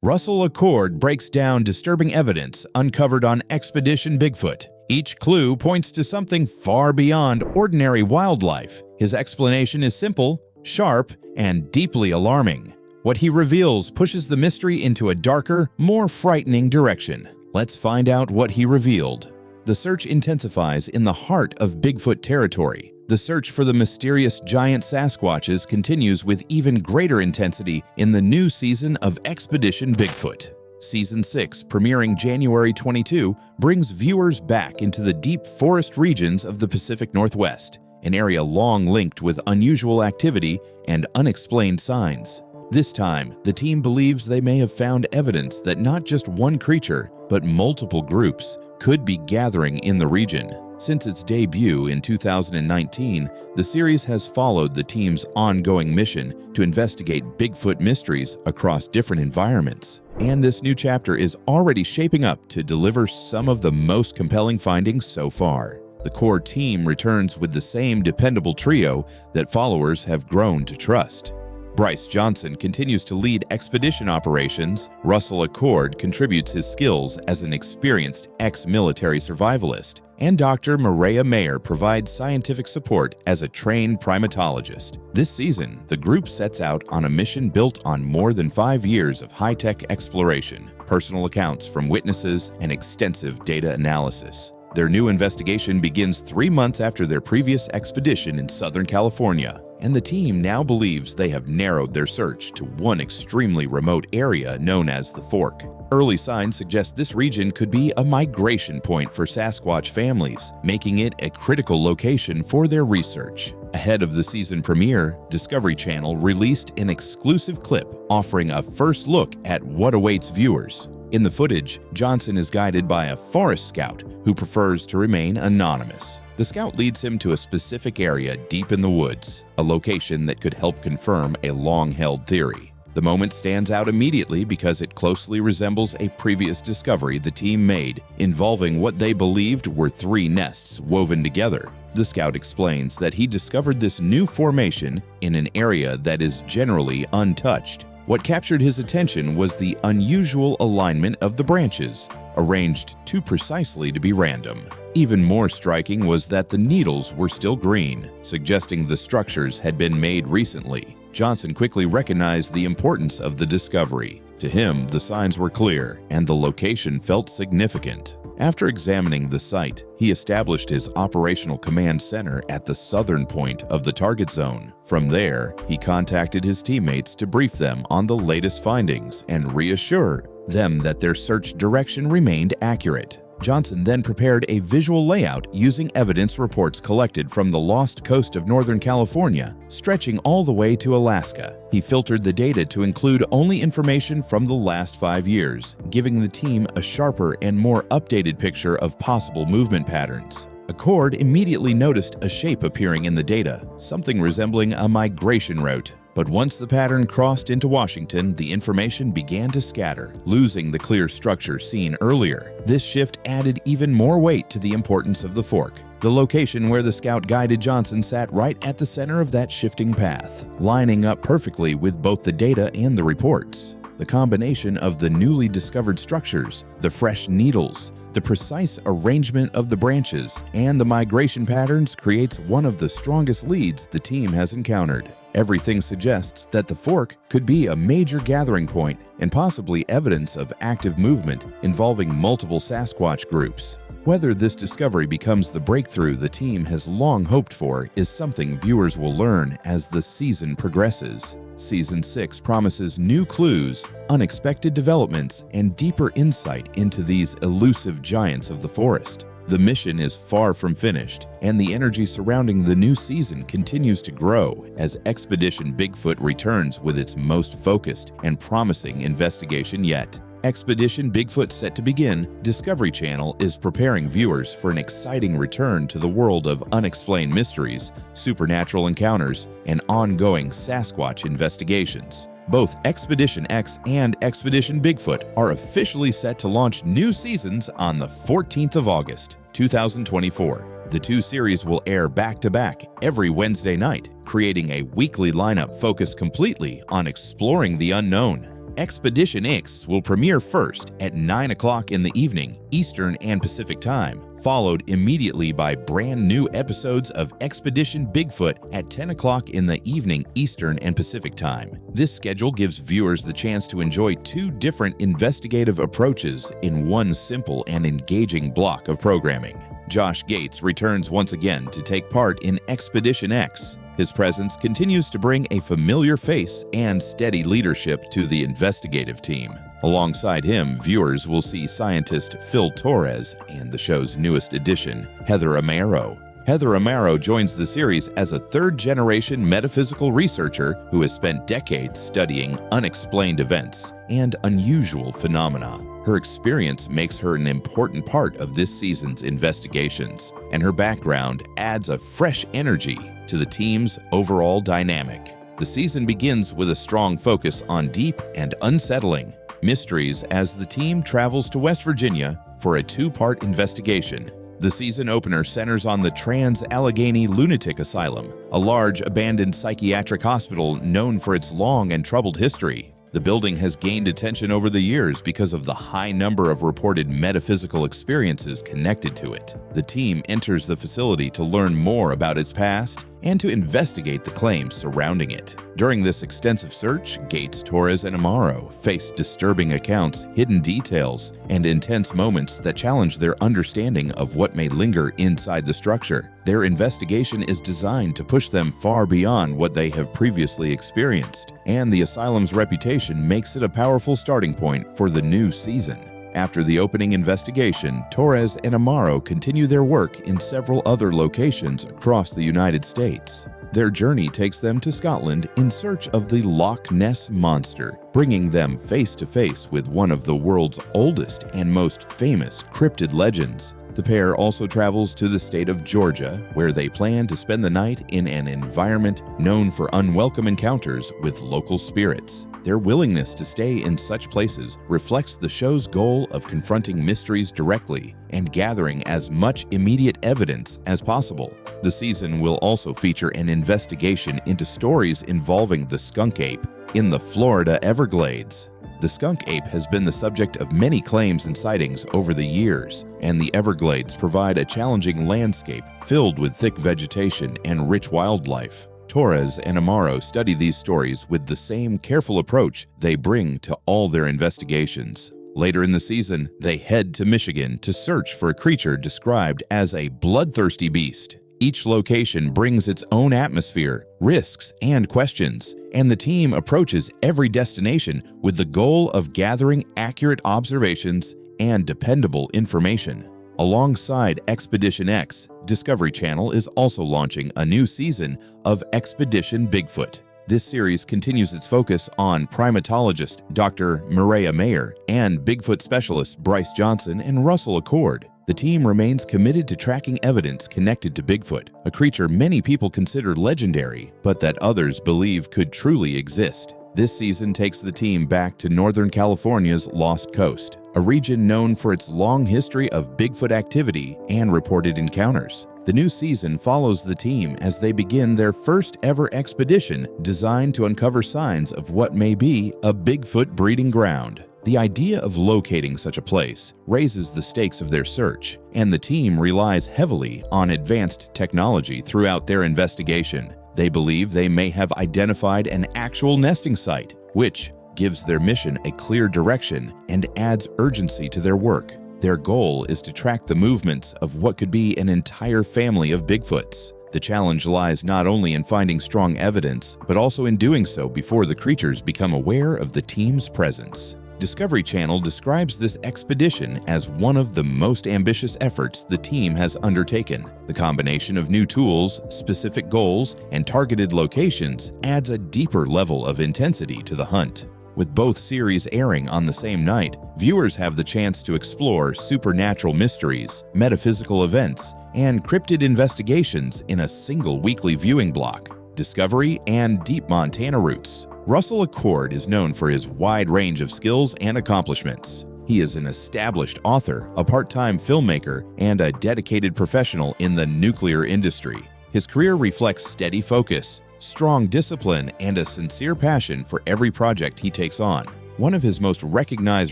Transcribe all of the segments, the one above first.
Russell Acord breaks down disturbing evidence uncovered on Expedition Bigfoot. Each clue points to something far beyond ordinary wildlife. His explanation is simple, sharp, and deeply alarming. What he reveals pushes the mystery into a darker, more frightening direction. Let's find out what he revealed. The search intensifies in the heart of Bigfoot territory. The search for the mysterious giant Sasquatches continues with even greater intensity in the new season of Expedition Bigfoot. Season 6, premiering January 22, brings viewers back into the deep forest regions of the Pacific Northwest, an area long linked with unusual activity and unexplained signs. This time, the team believes they may have found evidence that not just one creature, but multiple groups could be gathering in the region. Since its debut in 2019, the series has followed the team's ongoing mission to investigate Bigfoot mysteries across different environments. And this new chapter is already shaping up to deliver some of the most compelling findings so far. The core team returns with the same dependable trio that followers have grown to trust. Bryce Johnson continues to lead expedition operations, Russell Acord contributes his skills as an experienced ex-military survivalist, and Dr. Maria Mayer provides scientific support as a trained primatologist. This season, the group sets out on a mission built on more than 5 years of high-tech exploration, personal accounts from witnesses, and extensive data analysis. Their new investigation begins 3 months after their previous expedition in Southern California, and the team now believes they have narrowed their search to one extremely remote area known as the Fork. Early signs suggest this region could be a migration point for Sasquatch families, making it a critical location for their research. Ahead of the season premiere, Discovery Channel released an exclusive clip offering a first look at what awaits viewers. In the footage, Johnson is guided by a forest scout who prefers to remain anonymous. The scout leads him to a specific area deep in the woods, a location that could help confirm a long-held theory. The moment stands out immediately because it closely resembles a previous discovery the team made, involving what they believed were 3 nests woven together. The scout explains that he discovered this new formation in an area that is generally untouched. What captured his attention was the unusual alignment of the branches, arranged too precisely to be random. Even more striking was that the needles were still green, suggesting the structures had been made recently. Johnson quickly recognized the importance of the discovery. To him, the signs were clear, and the location felt significant. After examining the site, he established his operational command center at the southern point of the target zone. From there, he contacted his teammates to brief them on the latest findings and reassure them that their search direction remained accurate. Johnson then prepared a visual layout using evidence reports collected from the lost coast of Northern California, stretching all the way to Alaska. He filtered the data to include only information from the last 5 years, giving the team a sharper and more updated picture of possible movement patterns. Acord immediately noticed a shape appearing in the data, something resembling a migration route. But once the pattern crossed into Washington, the information began to scatter, losing the clear structure seen earlier. This shift added even more weight to the importance of the Fork. The location where the scout guided Johnson sat right at the center of that shifting path, lining up perfectly with both the data and the reports. The combination of the newly discovered structures, the fresh needles, the precise arrangement of the branches, and the migration patterns creates one of the strongest leads the team has encountered. Everything suggests that the Fork could be a major gathering point and possibly evidence of active movement involving multiple Sasquatch groups. Whether this discovery becomes the breakthrough the team has long hoped for is something viewers will learn as the season progresses. Season 6 promises new clues, unexpected developments, and deeper insight into these elusive giants of the forest. The mission is far from finished, and the energy surrounding the new season continues to grow as Expedition Bigfoot returns with its most focused and promising investigation yet. Expedition Bigfoot set to begin, Discovery Channel is preparing viewers for an exciting return to the world of unexplained mysteries, supernatural encounters, and ongoing Sasquatch investigations. Both Expedition X and Expedition Bigfoot are officially set to launch new seasons on the 14th of August, 2024. The 2 series will air back-to-back every Wednesday night, creating a weekly lineup focused completely on exploring the unknown. Expedition X will premiere first at 9 o'clock in the evening, Eastern and Pacific Time, followed immediately by brand new episodes of Expedition Bigfoot at 10 o'clock in the evening, Eastern and Pacific Time. This schedule gives viewers the chance to enjoy two different investigative approaches in one simple and engaging block of programming. Josh Gates returns once again to take part in Expedition X. His presence continues to bring a familiar face and steady leadership to the investigative team. Alongside him, viewers will see scientist Phil Torres and the show's newest addition, Heather Amaro. Heather Amaro joins the series as a third-generation metaphysical researcher who has spent decades studying unexplained events and unusual phenomena. Her experience makes her an important part of this season's investigations, and her background adds a fresh energy to the team's overall dynamic. The season begins with a strong focus on deep and unsettling mysteries as the team travels to West Virginia for a two-part investigation. The season opener centers on the Trans-Allegheny Lunatic Asylum, a large abandoned psychiatric hospital known for its long and troubled history. The building has gained attention over the years because of the high number of reported metaphysical experiences connected to it. The team enters the facility to learn more about its past and to investigate the claims surrounding it. During this extensive search, Gates, Torres, and Amaro face disturbing accounts, hidden details, and intense moments that challenge their understanding of what may linger inside the structure. Their investigation is designed to push them far beyond what they have previously experienced, and the asylum's reputation makes it a powerful starting point for the new season. After the opening investigation, Torres and Amaro continue their work in several other locations across the United States. Their journey takes them to Scotland in search of the Loch Ness Monster, bringing them face to face with one of the world's oldest and most famous cryptid legends. The pair also travels to the state of Georgia, where they plan to spend the night in an environment known for unwelcome encounters with local spirits. Their willingness to stay in such places reflects the show's goal of confronting mysteries directly and gathering as much immediate evidence as possible. The season will also feature an investigation into stories involving the skunk ape in the Florida Everglades. The skunk ape has been the subject of many claims and sightings over the years, and the Everglades provide a challenging landscape filled with thick vegetation and rich wildlife. Torres and Amaro study these stories with the same careful approach they bring to all their investigations. Later in the season, they head to Michigan to search for a creature described as a bloodthirsty beast. Each location brings its own atmosphere, risks, and questions, and the team approaches every destination with the goal of gathering accurate observations and dependable information. Alongside Expedition X, Discovery Channel is also launching a new season of Expedition Bigfoot. This series continues its focus on primatologist Dr. Mireya Mayer and Bigfoot specialists Bryce Johnson and Russell Acord. The team remains committed to tracking evidence connected to Bigfoot, a creature many people consider legendary, but that others believe could truly exist. This season takes the team back to Northern California's Lost Coast, a region known for its long history of Bigfoot activity and reported encounters. The new season follows the team as they begin their first ever expedition designed to uncover signs of what may be a Bigfoot breeding ground. The idea of locating such a place raises the stakes of their search, and the team relies heavily on advanced technology throughout their investigation. They believe they may have identified an actual nesting site, which gives their mission a clear direction and adds urgency to their work. Their goal is to track the movements of what could be an entire family of Bigfoots. The challenge lies not only in finding strong evidence, but also in doing so before the creatures become aware of the team's presence. Discovery Channel describes this expedition as one of the most ambitious efforts the team has undertaken. The combination of new tools, specific goals, and targeted locations adds a deeper level of intensity to the hunt. With both series airing on the same night, viewers have the chance to explore supernatural mysteries, metaphysical events, and cryptid investigations in a single weekly viewing block. Discovery and Deep Montana Roots. Russell Acord is known for his wide range of skills and accomplishments. He is an established author, a part-time filmmaker, and a dedicated professional in the nuclear industry. His career reflects steady focus, strong discipline, and a sincere passion for every project he takes on. One of his most recognized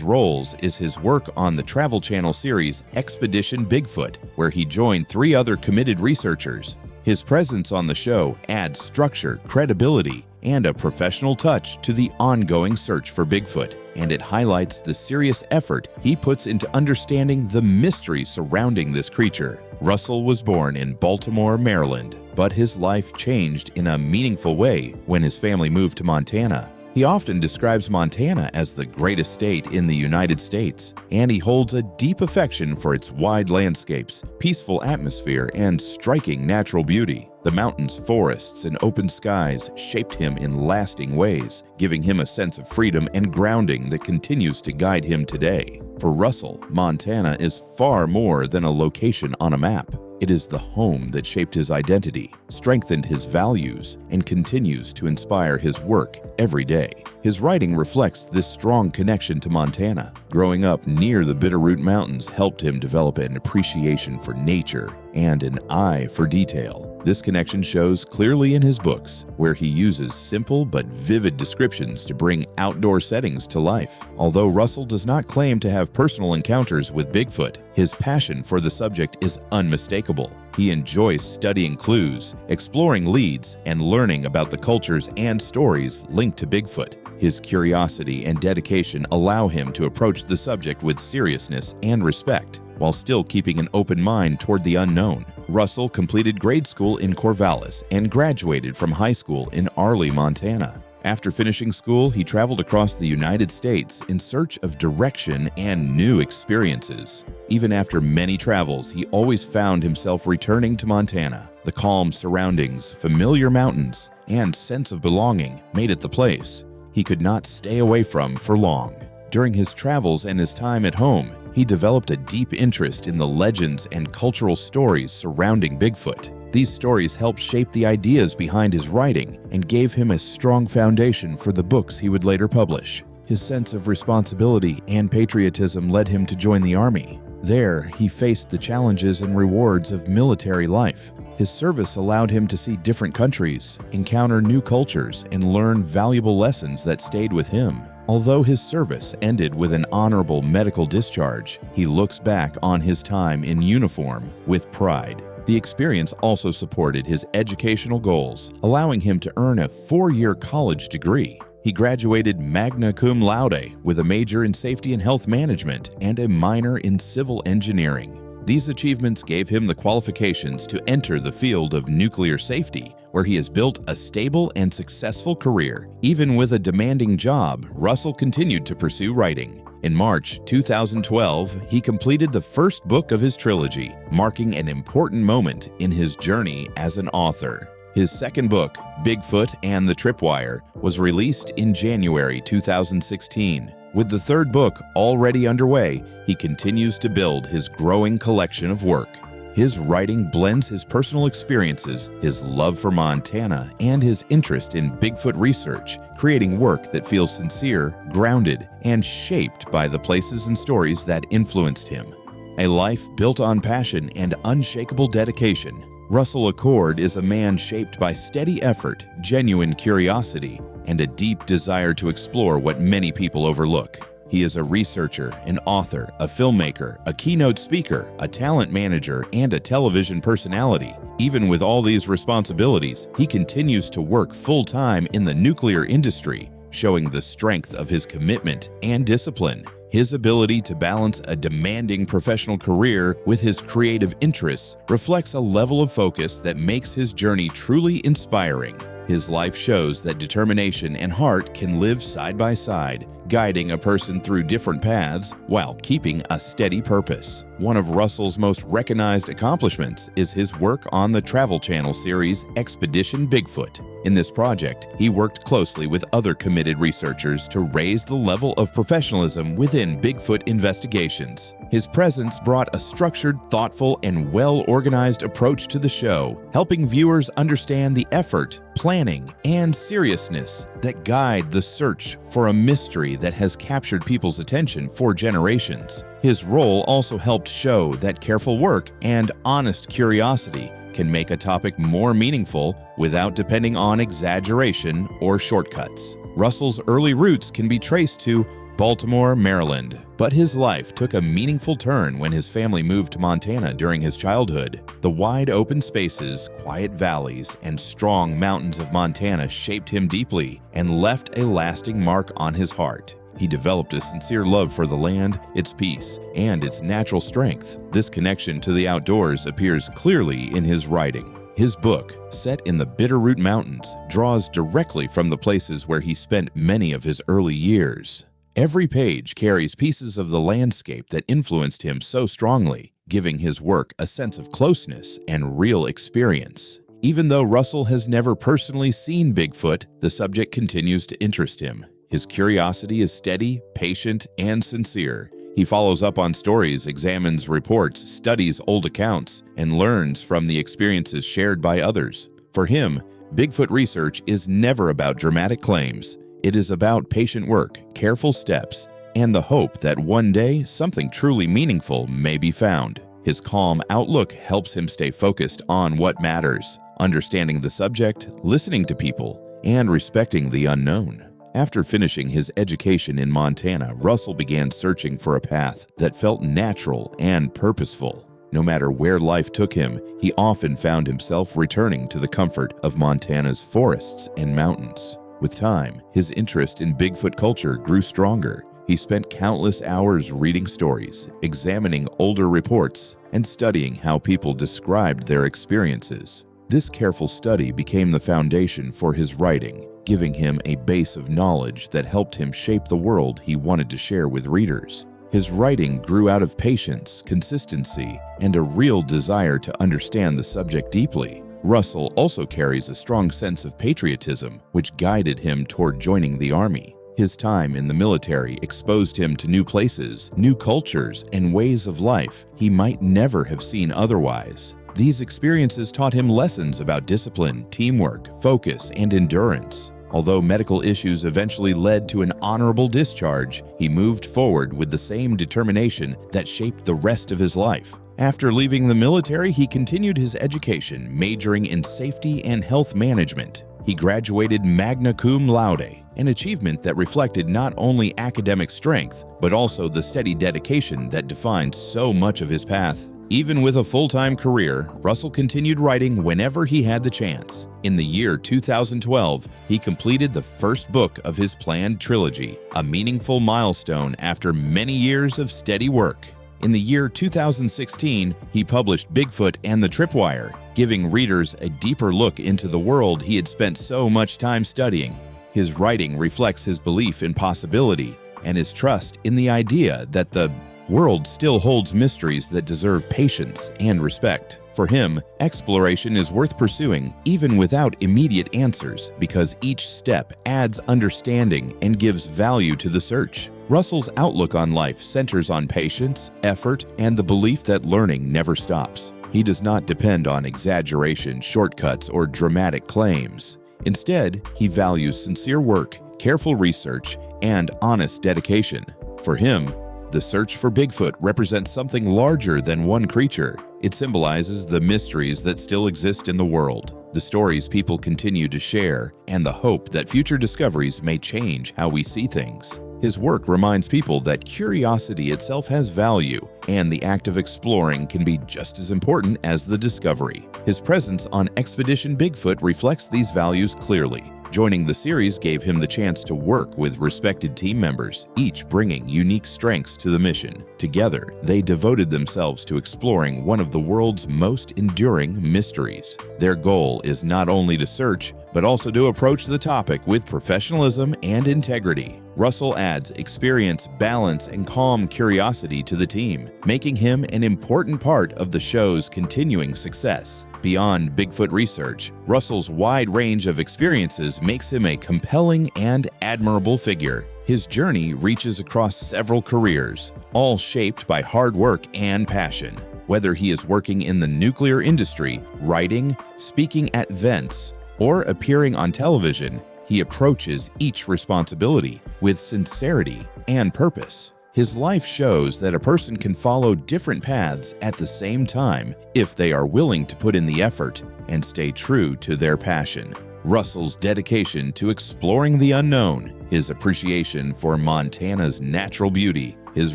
roles is his work on the Travel Channel series Expedition Bigfoot, where he joined 3 other committed researchers. His presence on the show adds structure, credibility, and a professional touch to the ongoing search for Bigfoot, and it highlights the serious effort he puts into understanding the mystery surrounding this creature. Russell was born in Baltimore, Maryland, but his life changed in a meaningful way when his family moved to Montana. He often describes Montana as the greatest state in the United States, and he holds a deep affection for its wide landscapes, peaceful atmosphere, and striking natural beauty. The mountains, forests, and open skies shaped him in lasting ways, giving him a sense of freedom and grounding that continues to guide him today. For Russell, Montana is far more than a location on a map. It is the home that shaped his identity, strengthened his values, and continues to inspire his work every day. His writing reflects this strong connection to Montana. Growing up near the Bitterroot Mountains helped him develop an appreciation for nature and an eye for detail. This connection shows clearly in his books, where he uses simple but vivid descriptions to bring outdoor settings to life. Although Russell does not claim to have personal encounters with Bigfoot, his passion for the subject is unmistakable. He enjoys studying clues, exploring leads, and learning about the cultures and stories linked to Bigfoot. His curiosity and dedication allow him to approach the subject with seriousness and respect, while still keeping an open mind toward the unknown. Russell completed grade school in Corvallis and graduated from high school in Arley, Montana. After finishing school, he traveled across the United States in search of direction and new experiences. Even after many travels, he always found himself returning to Montana. The calm surroundings, familiar mountains, and sense of belonging made it the place he could not stay away from for long. During his travels and his time at home, he developed a deep interest in the legends and cultural stories surrounding Bigfoot. These stories helped shape the ideas behind his writing and gave him a strong foundation for the books he would later publish. His sense of responsibility and patriotism led him to join the Army. There, he faced the challenges and rewards of military life. His service allowed him to see different countries, encounter new cultures, and learn valuable lessons that stayed with him. Although his service ended with an honorable medical discharge, he looks back on his time in uniform with pride. The experience also supported his educational goals, allowing him to earn a 4-year college degree. He graduated magna cum laude with a major in safety and health management and a minor in civil engineering. These achievements gave him the qualifications to enter the field of nuclear safety, where he has built a stable and successful career. Even with a demanding job, Russell continued to pursue writing. In March 2012, he completed the first book of his trilogy, marking an important moment in his journey as an author. His second book, Bigfoot and the Tripwire, was released in January 2016. With the third book already underway, he continues to build his growing collection of work. His writing blends his personal experiences, his love for Montana, and his interest in Bigfoot research, creating work that feels sincere, grounded, and shaped by the places and stories that influenced him. A life built on passion and unshakable dedication, Russell Acord is a man shaped by steady effort, genuine curiosity, and a deep desire to explore what many people overlook. He is a researcher, an author, a filmmaker, a keynote speaker, a talent manager, and a television personality. Even with all these responsibilities, he continues to work full-time in the nuclear industry, showing the strength of his commitment and discipline. His ability to balance a demanding professional career with his creative interests reflects a level of focus that makes his journey truly inspiring. His life shows that determination and heart can live side by side, guiding a person through different paths while keeping a steady purpose. One of Russell's most recognized accomplishments is his work on the Travel Channel series Expedition Bigfoot. In this project, he worked closely with other committed researchers to raise the level of professionalism within Bigfoot investigations. His presence brought a structured, thoughtful, and well-organized approach to the show, helping viewers understand the effort, planning, and seriousness that guide the search for a mystery that has captured people's attention for generations. His role also helped show that careful work and honest curiosity can make a topic more meaningful without depending on exaggeration or shortcuts. Russell's early roots can be traced to Baltimore, Maryland, but his life took a meaningful turn when his family moved to Montana during his childhood. The wide open spaces, quiet valleys, and strong mountains of Montana shaped him deeply and left a lasting mark on his heart. He developed a sincere love for the land, its peace, and its natural strength. This connection to the outdoors appears clearly in his writing. His book, set in the Bitterroot Mountains, draws directly from the places where he spent many of his early years. Every page carries pieces of the landscape that influenced him so strongly, giving his work a sense of closeness and real experience. Even though Russell has never personally seen Bigfoot, the subject continues to interest him. His curiosity is steady, patient, and sincere. He follows up on stories, examines reports, studies old accounts, and learns from the experiences shared by others. For him, Bigfoot research is never about dramatic claims. It is about patient work, careful steps, and the hope that one day something truly meaningful may be found. His calm outlook helps him stay focused on what matters, understanding the subject, listening to people, and respecting the unknown. After finishing his education in Montana, Russell began searching for a path that felt natural and purposeful. No matter where life took him, he often found himself returning to the comfort of Montana's forests and mountains. With time, his interest in Bigfoot culture grew stronger. He spent countless hours reading stories, examining older reports, and studying how people described their experiences. This careful study became the foundation for his writing, giving him a base of knowledge that helped him shape the world he wanted to share with readers. His writing grew out of patience, consistency, and a real desire to understand the subject deeply. Russell also carries a strong sense of patriotism, which guided him toward joining the Army. His time in the military exposed him to new places, new cultures, and ways of life he might never have seen otherwise. These experiences taught him lessons about discipline, teamwork, focus, and endurance. Although medical issues eventually led to an honorable discharge, he moved forward with the same determination that shaped the rest of his life. After leaving the military, he continued his education, majoring in safety and health management. He graduated magna cum laude, an achievement that reflected not only academic strength, but also the steady dedication that defined so much of his path. Even with a full-time career, Russell continued writing whenever he had the chance. In the year 2012, he completed the first book of his planned trilogy, a meaningful milestone after many years of steady work. In the year 2016, he published Bigfoot and the Tripwire, giving readers a deeper look into the world he had spent so much time studying. His writing reflects his belief in possibility and his trust in the idea that the world still holds mysteries that deserve patience and respect. For him, exploration is worth pursuing even without immediate answers because each step adds understanding and gives value to the search. Russell's outlook on life centers on patience, effort, and the belief that learning never stops. He does not depend on exaggeration, shortcuts, or dramatic claims. Instead, he values sincere work, careful research, and honest dedication. For him, the search for Bigfoot represents something larger than one creature. It symbolizes the mysteries that still exist in the world, the stories people continue to share, and the hope that future discoveries may change how we see things. His work reminds people that curiosity itself has value, and the act of exploring can be just as important as the discovery. His presence on Expedition Bigfoot reflects these values clearly. Joining the series gave him the chance to work with respected team members, each bringing unique strengths to the mission. Together, they devoted themselves to exploring one of the world's most enduring mysteries. Their goal is not only to search, but also to approach the topic with professionalism and integrity. Russell adds experience, balance, and calm curiosity to the team, making him an important part of the show's continuing success. Beyond Bigfoot research, Russell's wide range of experiences makes him a compelling and admirable figure. His journey reaches across several careers, all shaped by hard work and passion. Whether he is working in the nuclear industry, writing, speaking at events, or appearing on television, he approaches each responsibility with sincerity and purpose. His life shows that a person can follow different paths at the same time if they are willing to put in the effort and stay true to their passion. Russell's dedication to exploring the unknown, his appreciation for Montana's natural beauty, his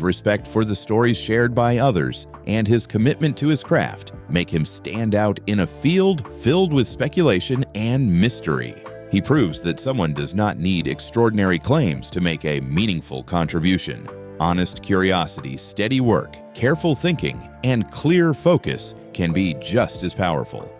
respect for the stories shared by others, and his commitment to his craft make him stand out in a field filled with speculation and mystery. He proves that someone does not need extraordinary claims to make a meaningful contribution. Honest curiosity, steady work, careful thinking, and clear focus can be just as powerful.